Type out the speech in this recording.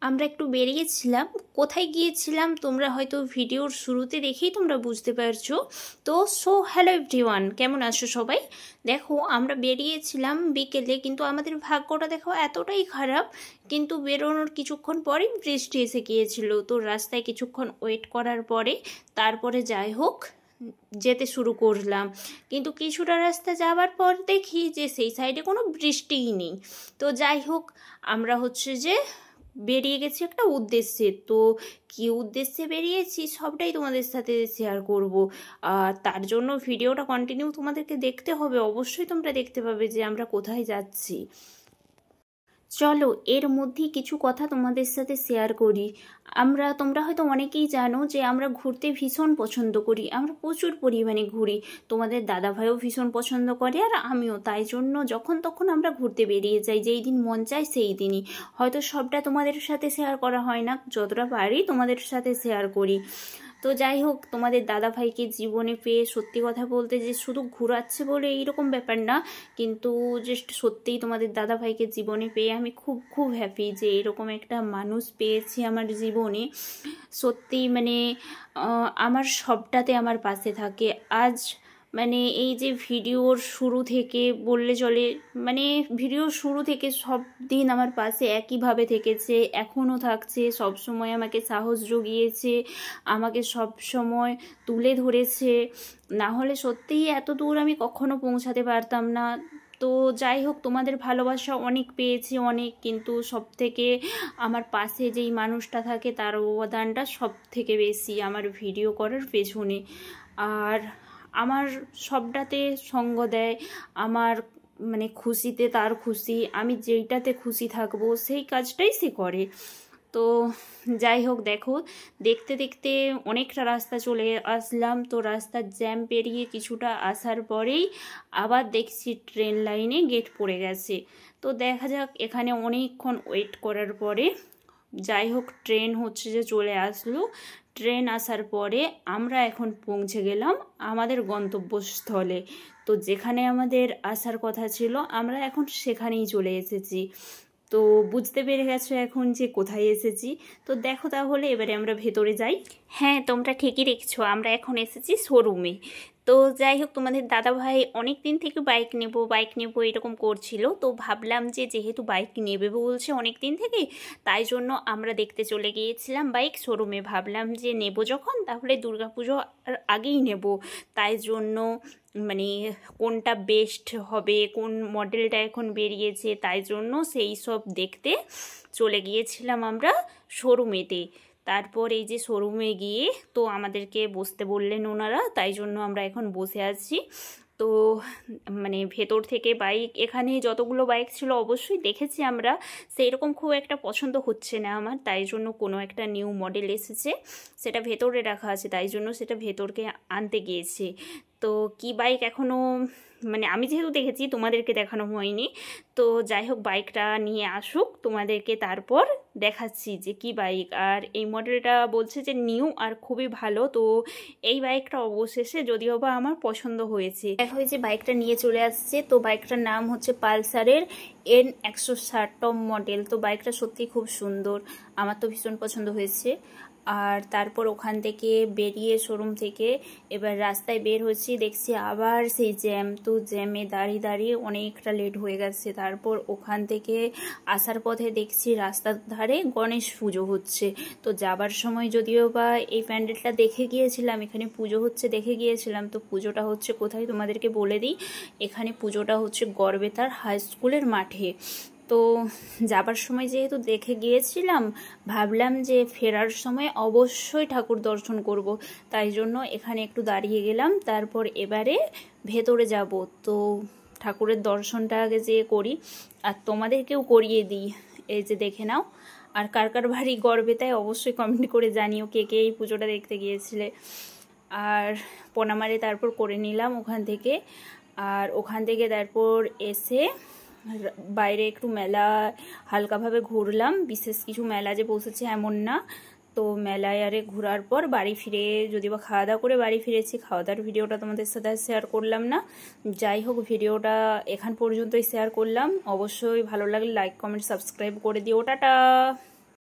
আমরা একটু বেরিয়েছিলাম। কোথায় গিয়েছিলাম তোমরা হয়তো ভিডিওর শুরুতে দেখেই তোমরা বুঝতে পারছো। তো হ্যালো এভরিওয়ান, কেমন আছো সবাই? দেখো, আমরা বেরিয়েছিলাম বিকেলে, কিন্তু আমাদের ভাগ্যটা দেখো এতটাই খারাপ, কিন্তু বেরোনোর কিছুক্ষণ পরেই বৃষ্টি এসে গিয়েছিল। তো রাস্তায় কিছুক্ষণ ওয়েট করার পরে তারপরে যাই হোক যেতে শুরু করলাম, কিন্তু কিছুটা রাস্তা যাওয়ার পর দেখি যে সেই সাইডে কোনো বৃষ্টিই নেই। তো যাই হোক, আমরা হচ্ছে যে বেরিয়ে গেছি একটা উদ্দেশ্যে। তো কী উদ্দেশ্যে বেরিয়েছি সবটাই তোমাদের সাথে শেয়ার করব। আর তার জন্য ভিডিওটা কন্টিনিউ তোমাদেরকে দেখতে হবে, অবশ্যই তোমরা দেখতে পাবে যে আমরা কোথায় যাচ্ছি। চলো, এর মধ্যেই কিছু কথা তোমাদের সাথে শেয়ার করি। তোমরা হয়তো অনেকেই জানো যে আমরা ঘুরতে ভীষণ পছন্দ করি, আমরা প্রচুর পরিমাণে ঘুরি। তোমাদের দাদাভাইও ভীষণ পছন্দ করে, আর আমিও। তাই জন্য যখন তখন আমরা ঘুরতে বেরিয়ে যাই, যেই দিন মন চায় সেই দিনই। হয়তো সবটা তোমাদের সাথে শেয়ার করা হয় না, যতটা পারি তোমাদের সাথে শেয়ার করি। তো যাই হোক, তোমাদের দাদাভাইকে জীবনে পেয়ে সত্যি কথা বলতে যে শুধু ঘোরাচ্ছে বলে এইরকম ব্যাপার না, কিন্তু জাস্ট সত্যিই তোমাদের দাদাভাইকে জীবনে পেয়ে আমি খুব খুব হ্যাপি যে এরকম একটা মানুষ পেয়েছি আমার জীবনে। সত্যিই আমার সবটাতে আমার পাশে থাকে। আজ এই যে ভিডিওর শুরু থেকে বললে চলে, ভিডিওর শুরু থেকে সব দিন আমার পাশে একইভাবে থেকেছে, এখনও থাকছে, সব সময় আমাকে সাহস জুগিয়েছে, আমাকে সব সময় তুলে ধরেছে। না হলে সত্যিই এত দূর আমি কখনো পৌঁছাতে পারতাম না। তো যাই হোক, তোমাদের ভালোবাসা অনেক পেয়েছি, অনেক, কিন্তু সব থেকে আমার পাশে যেই মানুষটা থাকে তার অবদানটা সব থেকে বেশি আমার ভিডিও করার পেছনে। আর আমার সবটাতে সঙ্গ দেয়, আমার খুশিতে তার খুশি, আমি যেইটাতে খুশি থাকবো সেই কাজটাই সে করে। তো যাই হোক, দেখো, দেখতে দেখতে অনেকটা রাস্তা চলে আসলাম। তো রাস্তার জ্যাম পেরিয়ে কিছুটা আসার পরেই আবার দেখছি ট্রেন লাইনে গেট পড়ে গেছে। তো দেখা যাক, এখানে অনেকক্ষণ ওয়েট করার পরে যাই হোক ট্রেন হচ্ছে যে চলে আসলো। ট্রেন আসার পরে আমরা এখন পৌঁছে গেলাম আমাদের গন্তব্যস্থলে। তো যেখানে আমাদের আসার কথা ছিল আমরা এখন সেখানেই চলে এসেছি। তো বুঝতে পেরে গেছো এখন যে কোথায় এসেছি। তো দেখো, তাহলে এবারে আমরা ভেতরে যাই। হ্যাঁ, তোমরা ঠিকই দেখছো, আমরা এখন এসেছি শোরুমে। তো যাই হোক, তোমাদের দাদাভাই অনেক দিন থেকে বাইক নেব এরকম করছিল। তো ভাবলাম যে যেহেতু বাইক নেবে বলছে অনেক দিন থেকে, তাই জন্য আমরা দেখতে চলে গিয়েছিলাম বাইক শোরুমে। ভাবলাম যে নেব যখন, তাহলে দুর্গাপুজো আগেই নেব। তাই জন্য কোনটা বেস্ট হবে, কোন মডেলটা এখন বেরিয়েছে, তাই জন্য সেই সব দেখতে চলে গিয়েছিলাম আমরা শোরুমেতে। তারপর এই যে শোরুমে গিয়ে তো আমাদেরকে বসতে বললেন ওনারা, তাই জন্য আমরা এখন বসে আছি। তো ভেতর থেকে বাইক, এখানে যতগুলো বাইক ছিল অবশ্যই দেখেছি আমরা, সেই রকম খুব একটা পছন্দ হচ্ছে না আমার, তাই জন্য কোনো একটা নিউ মডেল এসেছে, সেটা ভেতরে রাখা আছে, তাই জন্য সেটা ভেতরকে আনতে গিয়েছে। তো কি বাইক এখনও আমি যেহেতু দেখেছি, তোমাদেরকে দেখানো হয়নি। তো যাই হোক, বাইকটা নিয়ে আসুক, তোমাদেরকে তারপর দেখাচ্ছি যে কি বাইক। আর এই মডেলটা বলছে যে নিউ আর খুবই ভালো। তো এই বাইকটা অবশেষে যদিও বা আমার পছন্দ হয়েছে। দেখা হয়েছে বাইকটা নিয়ে চলে আসছে। তো বাইকটার নাম হচ্ছে পালসারের N160 মডেল। তো বাইকটা সত্যি খুব সুন্দর, আমার তো ভীষণ পছন্দ হয়েছে। আর তারপর ওখান থেকে বেরিয়ে শোরুম থেকে এবার রাস্তায় বের হচ্ছি, দেখছি আবার সেই জ্যাম। তো জ্যামে দাঁড়িয়ে দাঁড়িয়ে অনেকটা লেট হয়ে গেছে। তারপর ওখান থেকে আসার পথে দেখছি রাস্তার ধারে গণেশ পুজো হচ্ছে। তো যাবার সময় যদিও বা এই প্যান্ডেলটা দেখে গিয়েছিলাম, এখানে পুজো হচ্ছে দেখে গিয়েছিলাম। তো পুজোটা হচ্ছে কোথায় তোমাদেরকে বলে দিই, এখানে পুজোটা হচ্ছে গড়বেতার হাই স্কুলের মাঠে। তো যাবার সময় যেহেতু দেখে গিয়েছিলাম, ভাবলাম যে ফেরার সময় অবশ্যই ঠাকুর দর্শন করব, তাই জন্য এখানে একটু দাঁড়িয়ে গেলাম। তারপর এবারে ভেতরে যাব। তো ঠাকুরের দর্শনটা আগে যেয়ে করি, আর তোমাদেরকেও করিয়ে দিই। এই যে দেখে নাও। আর কার কার বাড়ি গড়বেতায় অবশ্যই কমেন্ট করে জানিও কে কে এই পুজোটা দেখতে গিয়েছিলে। আর পোনামারে তারপর করে নিলাম ওখান থেকে। আর ওখান থেকে তারপর এসে বাইরে একটু মেলা হালকাভাবে ঘুরলাম, বিশেষ কিছু মেলা যে বসেছে এমন না। তো মেলায় আরে ঘোরার পর বাড়ি ফিরে, যদিও বা খাওয়া দাওয়া করে বাড়ি ফিরেছি, খাওয়া দাওয়ার ভিডিওটা তোমাদের সাথে শেয়ার করলাম না। যাই হোক, ভিডিওটা এখান পর্যন্তই শেয়ার করলাম। অবশ্যই ভালো লাগলে লাইক কমেন্ট সাবস্ক্রাইব করে দিও। টাটা।